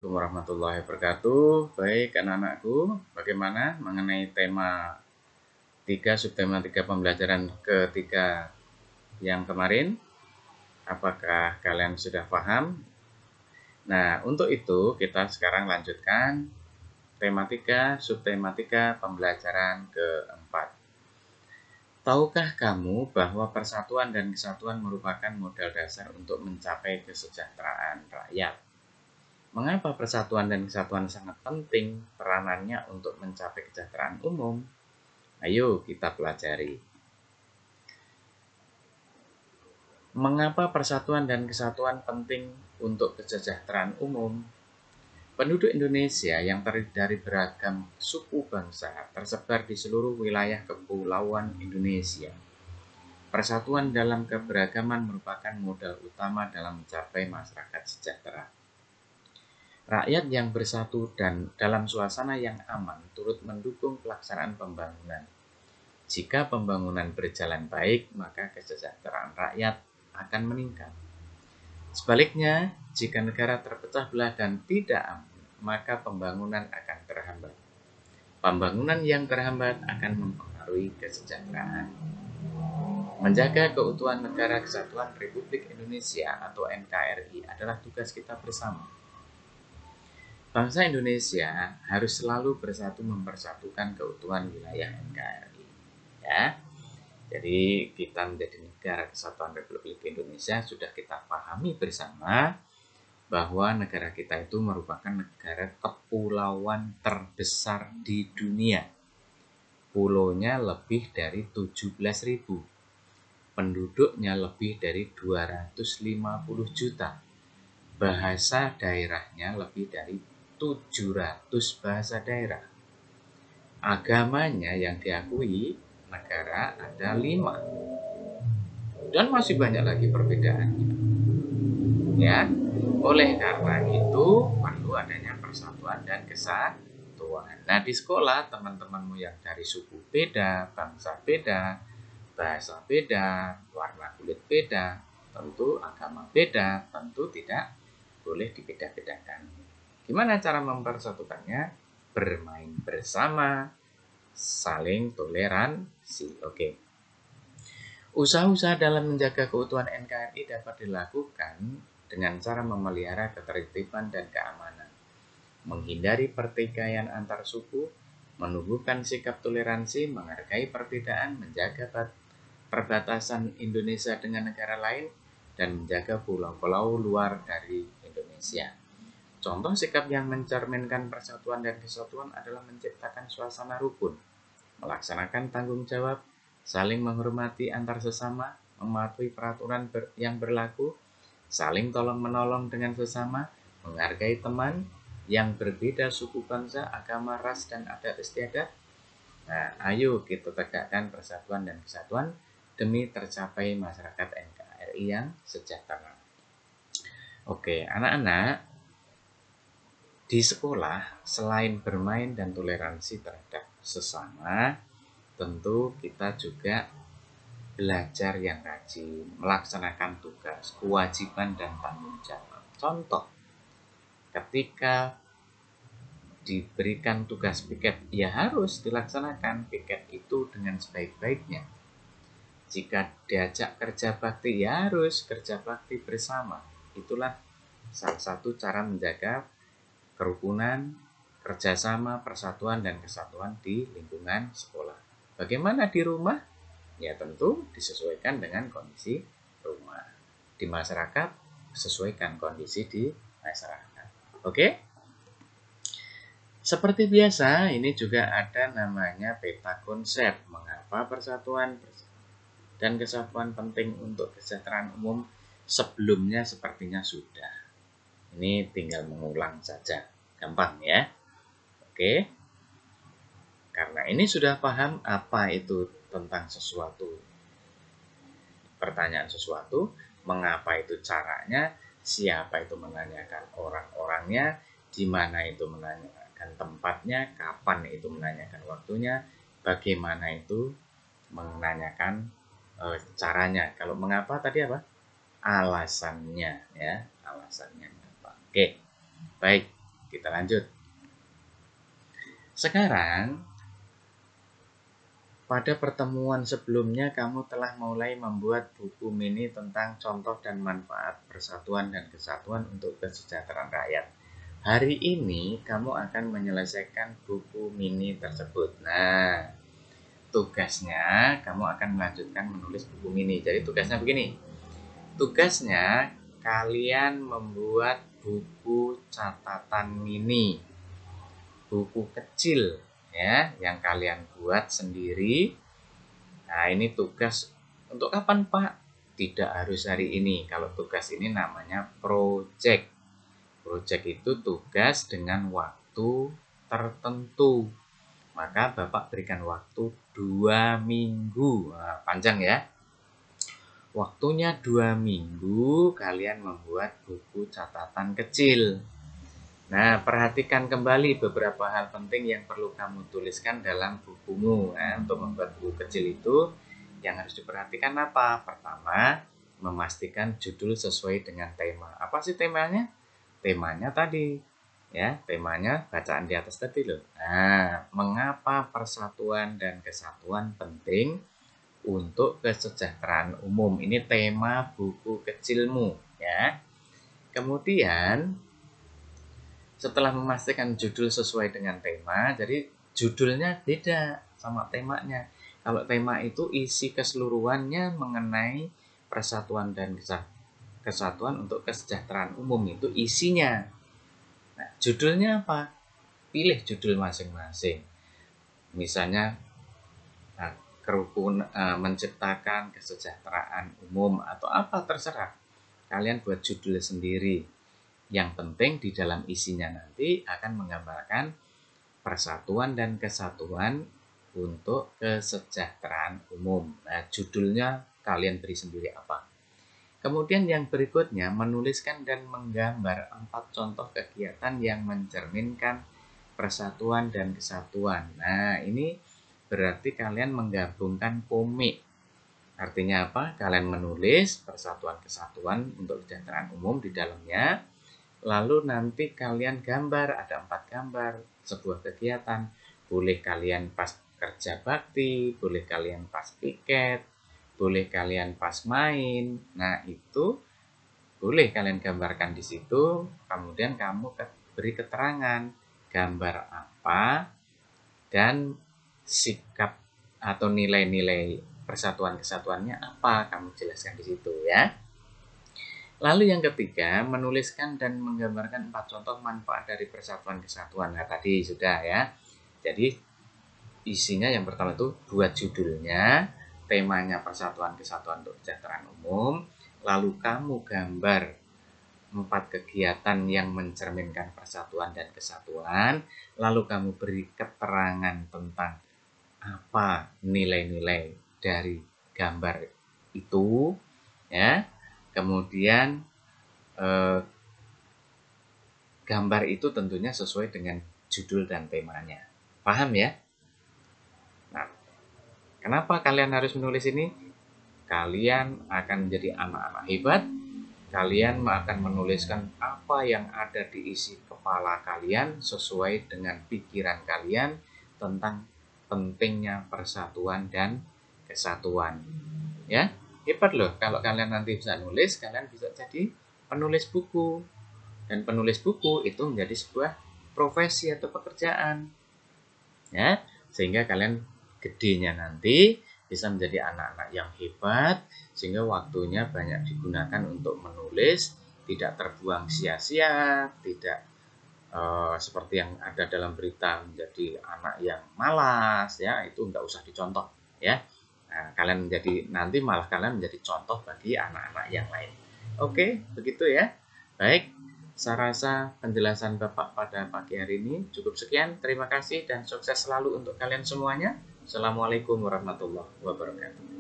Assalamualaikum warahmatullahi wabarakatuh. Baik anak-anakku, bagaimana mengenai tema 3 subtema 3 pembelajaran ketiga yang kemarin? Apakah kalian sudah paham? Nah, untuk itu kita sekarang lanjutkan tematika subtematika pembelajaran keempat. Tahukah kamu bahwa persatuan dan kesatuan merupakan modal dasar untuk mencapai kesejahteraan rakyat? Mengapa persatuan dan kesatuan sangat penting peranannya untuk mencapai kesejahteraan umum? Ayo kita pelajari. Mengapa persatuan dan kesatuan penting untuk kesejahteraan umum? Penduduk Indonesia yang terdiri dari beragam suku bangsa tersebar di seluruh wilayah kepulauan Indonesia. Persatuan dalam keberagaman merupakan modal utama dalam mencapai masyarakat sejahtera. Rakyat yang bersatu dan dalam suasana yang aman turut mendukung pelaksanaan pembangunan. Jika pembangunan berjalan baik, maka kesejahteraan rakyat akan meningkat. Sebaliknya, jika negara terpecah belah dan tidak aman, maka pembangunan akan terhambat. Pembangunan yang terhambat akan mempengaruhi kesejahteraan. Menjaga keutuhan Negara Kesatuan Republik Indonesia atau NKRI adalah tugas kita bersama. Bangsa Indonesia harus selalu bersatu mempersatukan keutuhan wilayah NKRI. Ya, jadi kita menjadi negara kesatuan Republik Indonesia sudah kita pahami bersama bahwa negara kita itu merupakan negara kepulauan terbesar di dunia. Pulaunya lebih dari 17.000. Penduduknya lebih dari 250 juta. Bahasa daerahnya lebih dari 700 bahasa daerah. Agamanya yang diakui negara ada 5. Dan masih banyak lagi perbedaannya. Ya, oleh karena itu perlu adanya persatuan dan kesatuan. Nah, di sekolah teman-temanmu yang dari suku beda, bangsa beda, bahasa beda, warna kulit beda, tentu agama beda, tentu tidak boleh dibeda-bedakan. Gimana cara mempersatukannya? Bermain bersama, saling toleransi. Oke. Usaha-usaha dalam menjaga keutuhan NKRI dapat dilakukan dengan cara memelihara ketertiban dan keamanan, menghindari pertikaian antar suku, menumbuhkan sikap toleransi, menghargai perbedaan, menjaga perbatasan Indonesia dengan negara lain, dan menjaga pulau-pulau luar dari Indonesia. Contoh sikap yang mencerminkan persatuan dan kesatuan adalah menciptakan suasana rukun, melaksanakan tanggung jawab, saling menghormati antar sesama, mematuhi peraturan yang berlaku, saling tolong-menolong dengan sesama, menghargai teman yang berbeda suku bangsa, agama, ras, dan adat istiadat. Nah, ayo kita tegakkan persatuan dan kesatuan demi tercapai masyarakat NKRI yang sejahtera. Oke, anak-anak, di sekolah selain bermain dan toleransi terhadap sesama, tentu kita juga belajar yang rajin, melaksanakan tugas, kewajiban, dan tanggung jawab. Contoh, ketika diberikan tugas piket, ya harus dilaksanakan piket itu dengan sebaik-baiknya. Jika diajak kerja bakti, ya harus kerja bakti bersama. Itulah salah satu cara menjaga kerukunan, kerjasama, persatuan, dan kesatuan di lingkungan sekolah. Bagaimana di rumah? Ya tentu disesuaikan dengan kondisi rumah. Di masyarakat, sesuaikan kondisi di masyarakat. Oke? Seperti biasa, ini juga ada namanya peta konsep. Mengapa persatuan dan kesatuan penting untuk kesejahteraan umum? Sebelumnya sepertinya sudah. Ini tinggal mengulang saja. Gampang ya. Oke. Karena ini sudah paham apa itu tentang sesuatu. Pertanyaan sesuatu, mengapa itu caranya, siapa itu menanyakan orang-orangnya, di mana itu menanyakan tempatnya, kapan itu menanyakan waktunya, bagaimana itu menanyakan caranya. Kalau mengapa tadi apa? Alasannya ya, alasannya apa. Oke. Baik. Kita lanjut. Sekarang, pada pertemuan sebelumnya kamu telah mulai membuat buku mini tentang contoh dan manfaat persatuan dan kesatuan untuk kesejahteraan rakyat. Hari ini kamu akan menyelesaikan buku mini tersebut. Nah, tugasnya kamu akan melanjutkan menulis buku mini. Jadi tugasnya begini. Tugasnya kalian membuat buku catatan mini. Buku kecil ya yang kalian buat sendiri. Nah, ini tugas untuk kapan, Pak? Tidak harus hari ini. Kalau tugas ini namanya project. Project itu tugas dengan waktu tertentu. Maka Bapak berikan waktu 2 minggu. Nah, panjang ya. Waktunya 2 minggu kalian membuat buku catatan kecil. Nah, perhatikan kembali beberapa hal penting yang perlu kamu tuliskan dalam bukumu. Nah, untuk membuat buku kecil itu yang harus diperhatikan apa? Pertama, memastikan judul sesuai dengan tema. Apa sih temanya? Temanya tadi, ya, temanya bacaan di atas tadi loh. Nah, mengapa persatuan dan kesatuan penting untuk kesejahteraan umum? Ini tema buku kecilmu, ya. Kemudian, setelah memastikan judul sesuai dengan tema, jadi judulnya beda sama temanya. Kalau tema itu isi keseluruhannya mengenai persatuan dan kesatuan untuk kesejahteraan umum, itu isinya. Nah, judulnya apa? Pilih judul masing-masing. Misalnya menciptakan kesejahteraan umum atau apa terserah. Kalian buat judul sendiri. Yang penting di dalam isinya nanti akan menggambarkan persatuan dan kesatuan untuk kesejahteraan umum. Nah, judulnya kalian beri sendiri apa. Kemudian yang berikutnya, menuliskan dan menggambar 4 contoh kegiatan yang mencerminkan persatuan dan kesatuan. Nah, ini berarti kalian menggabungkan komik. Artinya apa? Kalian menulis persatuan kesatuan untuk kesejahteraan umum di dalamnya. Lalu nanti kalian gambar, ada 4 gambar sebuah kegiatan. Boleh kalian pas kerja bakti, boleh kalian pas piket, boleh kalian pas main. Nah, itu boleh kalian gambarkan di situ. Kemudian kamu beri keterangan gambar apa dan sikap atau nilai-nilai persatuan kesatuannya apa, kamu jelaskan di situ ya. Lalu yang ketiga, menuliskan dan menggambarkan 4 contoh manfaat dari persatuan kesatuan. Nah, tadi sudah ya. Jadi isinya yang pertama itu buat judulnya, temanya persatuan kesatuan untuk kesejahteraan umum, lalu kamu gambar 4 kegiatan yang mencerminkan persatuan dan kesatuan, lalu kamu beri keterangan tentang apa nilai-nilai dari gambar itu ya. Kemudian gambar itu tentunya sesuai dengan judul dan temanya. Paham ya? Nah, kenapa kalian harus menulis ini? Kalian akan menjadi anak-anak hebat. Kalian akan menuliskan apa yang ada di isi kepala kalian sesuai dengan pikiran kalian tentang pentingnya persatuan dan kesatuan. Ya, hebat loh kalau kalian nanti bisa nulis, kalian bisa jadi penulis buku. Dan penulis buku itu menjadi sebuah profesi atau pekerjaan. Ya, sehingga kalian gedenya nanti bisa menjadi anak-anak yang hebat, sehingga waktunya banyak digunakan untuk menulis, tidak terbuang sia-sia, tidak seperti yang ada dalam berita menjadi anak yang malas, ya itu nggak usah dicontoh, ya. Nah, kalian nanti malah kalian menjadi contoh bagi anak-anak yang lain. Oke, begitu ya. Baik, saya rasa penjelasan Bapak pada pagi hari ini cukup sekian. Terima kasih dan sukses selalu untuk kalian semuanya. Assalamualaikum warahmatullahi wabarakatuh.